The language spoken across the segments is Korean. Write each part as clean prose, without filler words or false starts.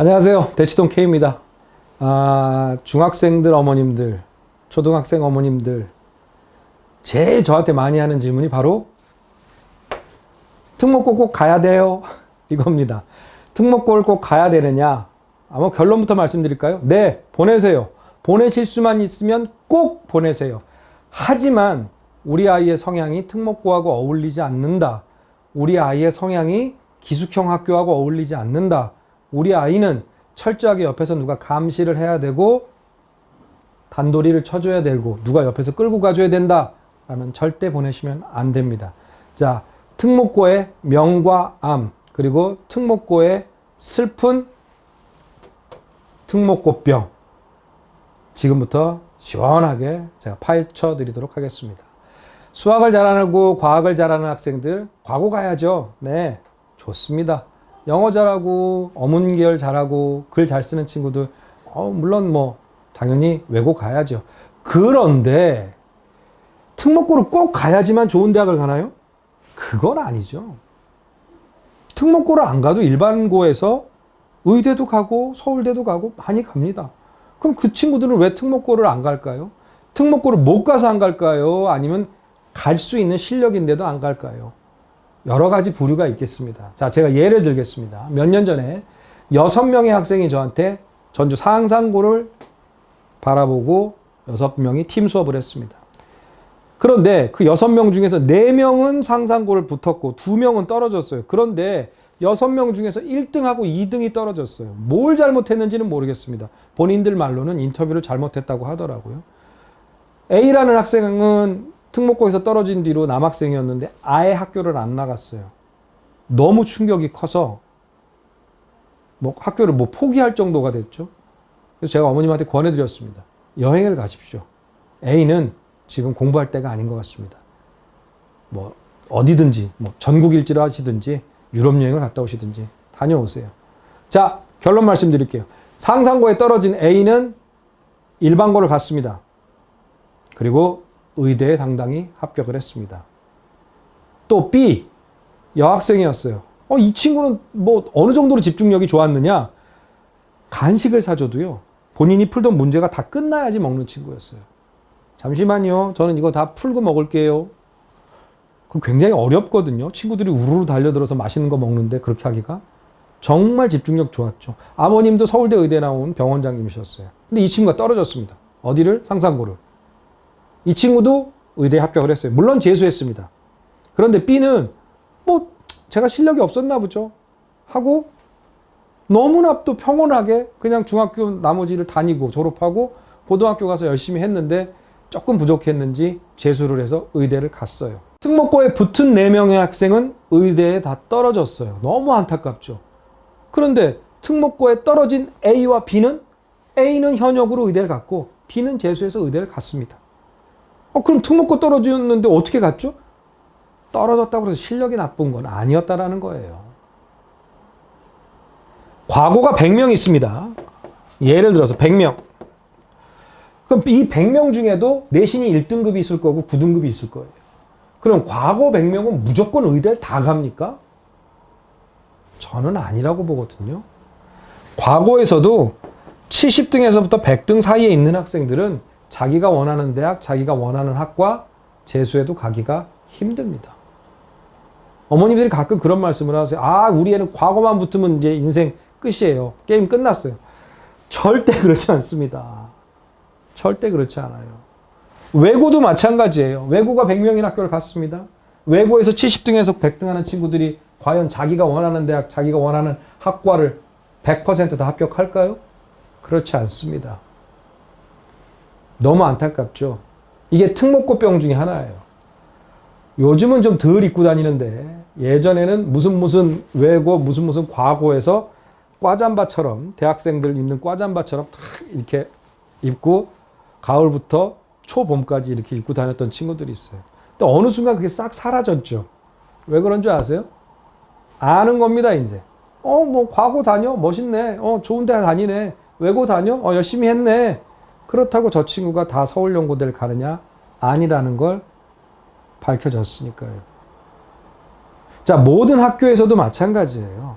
안녕하세요. 대치동 K입니다. 중학생들 어머님들, 초등학생 어머님들, 제일 저한테 많이 하는 질문이 바로 특목고 꼭 가야 돼요? 이겁니다. 특목고를 꼭 가야 되느냐? 아마 결론부터 말씀드릴까요? 네, 보내세요. 보내실 수만 있으면 꼭 보내세요. 하지만 우리 아이의 성향이 특목고하고 어울리지 않는다. 우리 아이의 성향이 기숙형 학교하고 어울리지 않는다. 우리 아이는 철저하게 옆에서 누가 감시를 해야 되고 단도리를 쳐줘야 되고 누가 옆에서 끌고 가줘야 된다. 라면 절대 보내시면 안 됩니다. 자, 특목고의 명과 암, 그리고 특목고의 슬픈 특목고병. 지금부터 시원하게 제가 파헤쳐 드리도록 하겠습니다. 수학을 잘하고 과학을 잘하는 학생들, 과고 가야죠. 네, 좋습니다. 영어 잘하고 어문계열 잘하고 글 잘 쓰는 친구들, 물론 당연히 외고 가야죠. 그런데 특목고를 꼭 가야지만 좋은 대학을 가나요? 그건 아니죠. 특목고를 안 가도 일반고에서 의대도 가고 서울대도 가고 많이 갑니다. 그럼 그 친구들은 왜 특목고를 안 갈까요? 특목고를 못 가서 안 갈까요? 아니면 갈 수 있는 실력인데도 안 갈까요? 여러 가지 부류가 있겠습니다. 자, 제가 예를 들겠습니다. 몇 년 전에 6명의 학생이 저한테 전주 상산고를 바라보고 6명이 팀 수업을 했습니다. 그런데 그 6명 중에서 4명은 상산고를 붙었고 2명은 떨어졌어요. 그런데 6명 중에서 1등하고 2등이 떨어졌어요. 뭘 잘못했는지는 모르겠습니다. 본인들 말로는 인터뷰를 잘못했다고 하더라고요. A라는 학생은 특목고에서 떨어진 뒤로 남학생이었는데 아예 학교를 안 나갔어요. 너무 충격이 커서 학교를 포기할 정도가 됐죠. 그래서 제가 어머님한테 권해드렸습니다. 여행을 가십시오. A는 지금 공부할 때가 아닌 것 같습니다. 어디든지 전국 일지를 하시든지 유럽 여행을 갔다 오시든지 다녀오세요. 자, 결론 말씀드릴게요. 상산고에 떨어진 A는 일반고를 갔습니다. 그리고 의대에 당당히 합격을 했습니다. 또 B, 여학생이었어요. 이 친구는 어느 정도로 집중력이 좋았느냐? 간식을 사줘도요, 본인이 풀던 문제가 다 끝나야지 먹는 친구였어요. 잠시만요. 저는 이거 다 풀고 먹을게요. 그 굉장히 어렵거든요. 친구들이 우르르 달려들어서 맛있는 거 먹는데 그렇게 하기가. 정말 집중력 좋았죠. 아버님도 서울대 의대 나온 병원장님이셨어요. 근데 이 친구가 떨어졌습니다. 어디를? 상산고를. 이 친구도 의대에 합격을 했어요. 물론 재수했습니다. 그런데 B는 제가 실력이 없었나 보죠. 하고 너무나 또 평온하게 그냥 중학교 나머지를 다니고 졸업하고 고등학교 가서 열심히 했는데 조금 부족했는지 재수를 해서 의대를 갔어요. 특목고에 붙은 4명의 학생은 의대에 다 떨어졌어요. 너무 안타깝죠. 그런데 특목고에 떨어진 A와 B는 현역으로 의대를 갔고 B는 재수해서 의대를 갔습니다. 그럼 특목고 떨어졌는데 어떻게 갔죠? 떨어졌다고 해서 실력이 나쁜 건 아니었다라는 거예요. 과고가 100명 있습니다. 예를 들어서 100명. 그럼 이 100명 중에도 내신이 1등급이 있을 거고 9등급이 있을 거예요. 그럼 과고 100명은 무조건 의대를 다 갑니까? 저는 아니라고 보거든요. 과고에서도 70등에서부터 100등 사이에 있는 학생들은 자기가 원하는 대학, 자기가 원하는 학과 재수해도 가기가 힘듭니다. 어머님들이 가끔 그런 말씀을 하세요. 우리 애는 과거만 붙으면 이제 인생 끝이에요. 게임 끝났어요. 절대 그렇지 않습니다. 절대 그렇지 않아요. 외고도 마찬가지예요. 외고가 100명인 학교를 갔습니다. 외고에서 70등에서 100등 하는 친구들이 과연 자기가 원하는 대학, 자기가 원하는 학과를 100% 다 합격할까요? 그렇지 않습니다. 너무 안타깝죠. 이게 특목고병 중에 하나예요. 요즘은 좀 덜 입고 다니는데 예전에는 무슨 외고 무슨 과고에서 과잠바처럼 대학생들 입는 과잠바처럼 딱 이렇게 입고 가을부터 초봄까지 이렇게 입고 다녔던 친구들이 있어요. 근데 어느 순간 그게 싹 사라졌죠. 왜 그런 줄 아세요? 아는 겁니다, 이제. 과고 다녀? 멋있네. 좋은 데 다니네. 외고 다녀? 열심히 했네. 그렇다고 저 친구가 다 서울연고대를 가느냐? 아니라는 걸 밝혀졌으니까요. 자, 모든 학교에서도 마찬가지예요.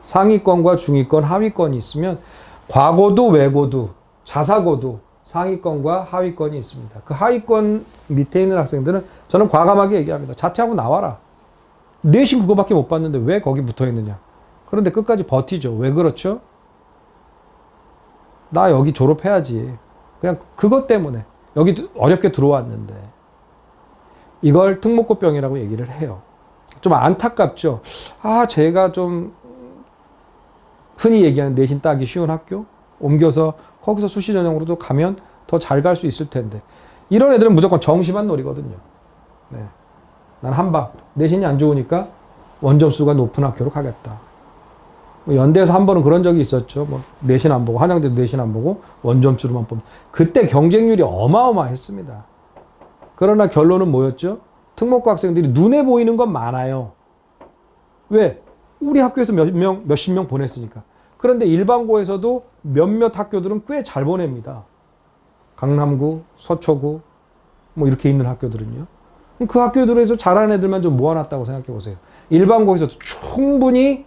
상위권과 중위권, 하위권이 있으면 과고도 외고도 자사고도 상위권과 하위권이 있습니다. 그 하위권 밑에 있는 학생들은 저는 과감하게 얘기합니다. 자퇴하고 나와라. 내신 그거밖에 못 봤는데 왜 거기 붙어 있느냐. 그런데 끝까지 버티죠. 왜 그렇죠? 나 여기 졸업해야지. 그냥 그것 때문에 여기 어렵게 들어왔는데 이걸 특목고병이라고 얘기를 해요. 좀 안타깝죠. 제가 좀 흔히 얘기하는 내신 따기 쉬운 학교 옮겨서 거기서 수시 전형으로도 가면 더 잘 갈 수 있을 텐데 이런 애들은 무조건 정시만 노리거든요. 네. 난 한방 내신이 안 좋으니까 원점수가 높은 학교로 가겠다. 연대에서 한 번은 그런 적이 있었죠. 내신 안 보고 한양대도 내신 안 보고 원점수로만 보면 그때 경쟁률이 어마어마했습니다. 그러나 결론은 뭐였죠? 특목고 학생들이 눈에 보이는 건 많아요. 왜? 우리 학교에서 몇십 명 보냈으니까. 그런데 일반고에서도 몇몇 학교들은 꽤 잘 보냅니다. 강남구, 서초구, 이렇게 있는 학교들은요. 그 학교들에서 잘하는 애들만 좀 모아놨다고 생각해 보세요. 일반고에서도 충분히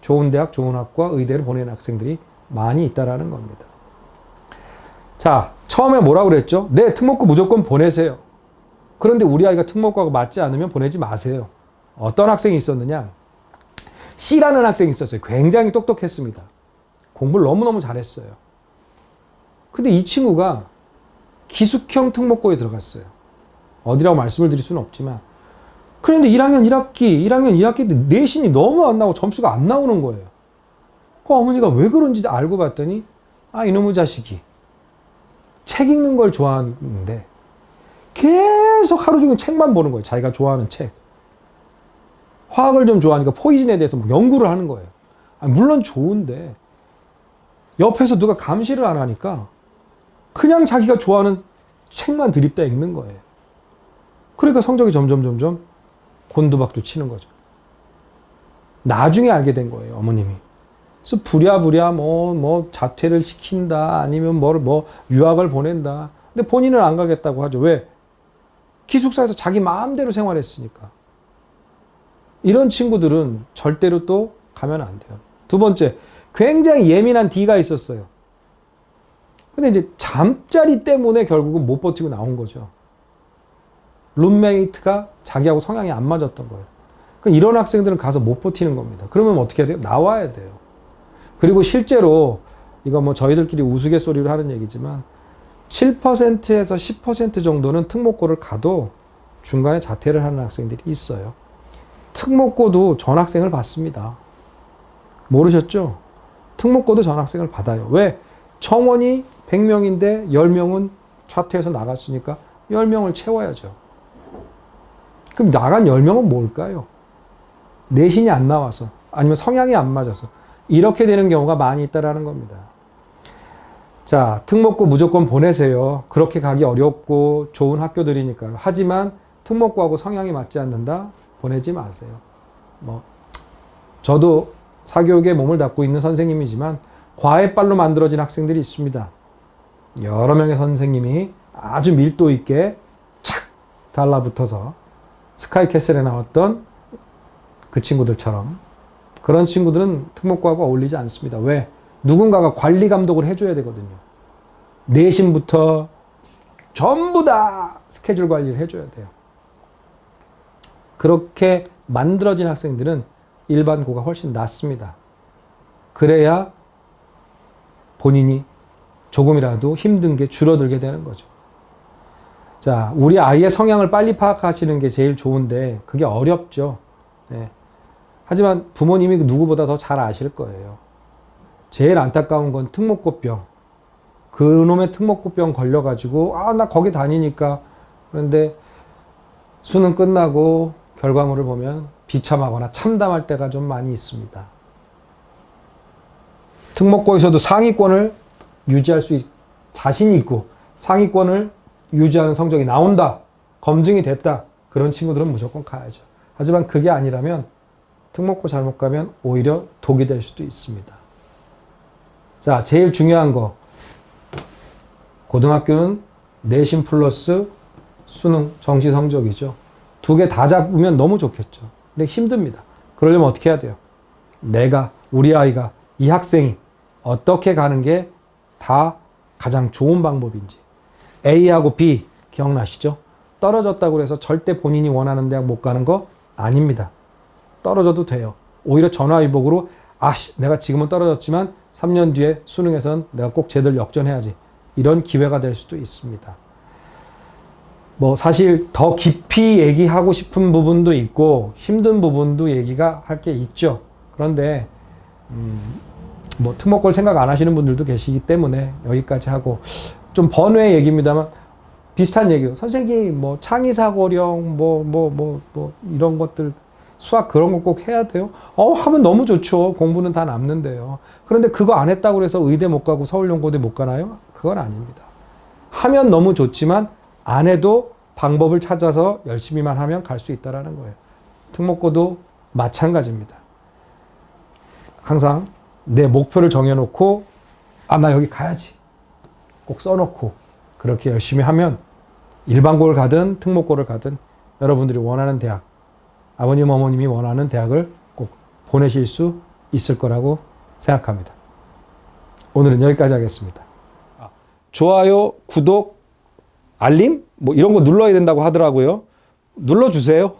좋은 대학, 좋은 학과, 의대를 보내는 학생들이 많이 있다라는 겁니다. 자, 처음에 뭐라고 그랬죠? 네, 특목고 무조건 보내세요. 그런데 우리 아이가 특목고하고 맞지 않으면 보내지 마세요. 어떤 학생이 있었느냐? C라는 학생이 있었어요. 굉장히 똑똑했습니다. 공부를 너무너무 잘했어요. 근데 이 친구가 기숙형 특목고에 들어갔어요. 어디라고 말씀을 드릴 수는 없지만. 그런데 1학년 2학기 때 내신이 너무 안 나오고 점수가 안 나오는 거예요. 그 어머니가 왜 그런지 알고 봤더니 이놈의 자식이 책 읽는 걸 좋아하는데 계속 하루 종일 책만 보는 거예요. 자기가 좋아하는 책. 화학을 좀 좋아하니까 포이즌에 대해서 연구를 하는 거예요. 물론 좋은데 옆에서 누가 감시를 안 하니까 그냥 자기가 좋아하는 책만 드립다 읽는 거예요. 그러니까 성적이 점점 곤두박질 치는 거죠. 나중에 알게 된 거예요, 어머님이. 그래서 부랴부랴 자퇴를 시킨다, 아니면 유학을 보낸다. 근데 본인은 안 가겠다고 하죠. 왜? 기숙사에서 자기 마음대로 생활했으니까. 이런 친구들은 절대로 또 가면 안 돼요. 두 번째, 굉장히 예민한 D가 있었어요. 근데 이제 잠자리 때문에 결국은 못 버티고 나온 거죠. 룸메이트가 자기하고 성향이 안 맞았던 거예요. 그러니까 이런 학생들은 가서 못 버티는 겁니다. 그러면 어떻게 해야 돼요? 나와야 돼요. 그리고 실제로 이거 저희들끼리 우스갯소리로 하는 얘기지만 7%에서 10% 정도는 특목고를 가도 중간에 자퇴를 하는 학생들이 있어요. 특목고도 전학생을 받습니다. 모르셨죠? 특목고도 전학생을 받아요. 왜? 청원이 100명인데 10명은 자퇴해서 나갔으니까 10명을 채워야죠. 그럼 나간 10명은 뭘까요? 내신이 안 나와서, 아니면 성향이 안 맞아서 이렇게 되는 경우가 많이 있다라는 겁니다. 자, 특목고 무조건 보내세요. 그렇게 가기 어렵고 좋은 학교들이니까요. 하지만 특목고하고 성향이 맞지 않는다? 보내지 마세요. 저도 사교육에 몸을 닦고 있는 선생님이지만 과외빨로 만들어진 학생들이 있습니다. 여러 명의 선생님이 아주 밀도 있게 착 달라붙어서 스카이캐슬에 나왔던 그 친구들처럼 그런 친구들은 특목고하고 어울리지 않습니다. 왜? 누군가가 관리 감독을 해줘야 되거든요. 내신부터 전부 다 스케줄 관리를 해줘야 돼요. 그렇게 만들어진 학생들은 일반고가 훨씬 낫습니다. 그래야 본인이 조금이라도 힘든 게 줄어들게 되는 거죠. 자, 우리 아이의 성향을 빨리 파악하시는 게 제일 좋은데 그게 어렵죠. 네. 하지만 부모님이 누구보다 더 잘 아실 거예요. 제일 안타까운 건 특목고병. 그놈의 특목고병 걸려가지고 나 거기 다니니까. 그런데 수능 끝나고 결과물을 보면 비참하거나 참담할 때가 좀 많이 있습니다. 특목고에서도 상위권을 유지할 수 자신이 있고 상위권을 유지하는 성적이 나온다. 검증이 됐다. 그런 친구들은 무조건 가야죠. 하지만 그게 아니라면 특목고 잘못 가면 오히려 독이 될 수도 있습니다. 자, 제일 중요한 거. 고등학교는 내신 플러스 수능 정시 성적이죠. 두 개 다 잡으면 너무 좋겠죠. 근데 힘듭니다. 그러려면 어떻게 해야 돼요? 내가 우리 아이가, 이 학생이 어떻게 가는 게 다 가장 좋은 방법인지. A하고 B 기억나시죠? 떨어졌다고 해서 절대 본인이 원하는 대학 못 가는 거 아닙니다. 떨어져도 돼요. 오히려 전화위복으로 내가 지금은 떨어졌지만 3년 뒤에 수능에서는 내가 꼭 제대로 역전해야지. 이런 기회가 될 수도 있습니다. 뭐 사실 더 깊이 얘기하고 싶은 부분도 있고 힘든 부분도 얘기가 할 게 있죠. 그런데 뭐 특목고를 생각 안 하시는 분들도 계시기 때문에 여기까지 하고, 좀 번외 얘기입니다만 비슷한 얘기요. 선생님 뭐 창의사고령 뭐 이런 것들 수학 그런 거 꼭 해야 돼요? 하면 너무 좋죠. 공부는 다 남는데요. 그런데 그거 안 했다고 해서 의대 못 가고 서울연고대 못 가나요? 그건 아닙니다. 하면 너무 좋지만 안 해도 방법을 찾아서 열심히만 하면 갈 수 있다라는 거예요. 특목고도 마찬가지입니다. 항상 내 목표를 정해놓고 나 여기 가야지 꼭 써놓고 그렇게 열심히 하면 일반고를 가든 특목고를 가든 여러분들이 원하는 대학, 아버님 어머님이 원하는 대학을 꼭 보내실 수 있을 거라고 생각합니다. 오늘은 여기까지 하겠습니다. 좋아요, 구독, 알림? 뭐 이런 거 눌러야 된다고 하더라고요. 눌러주세요.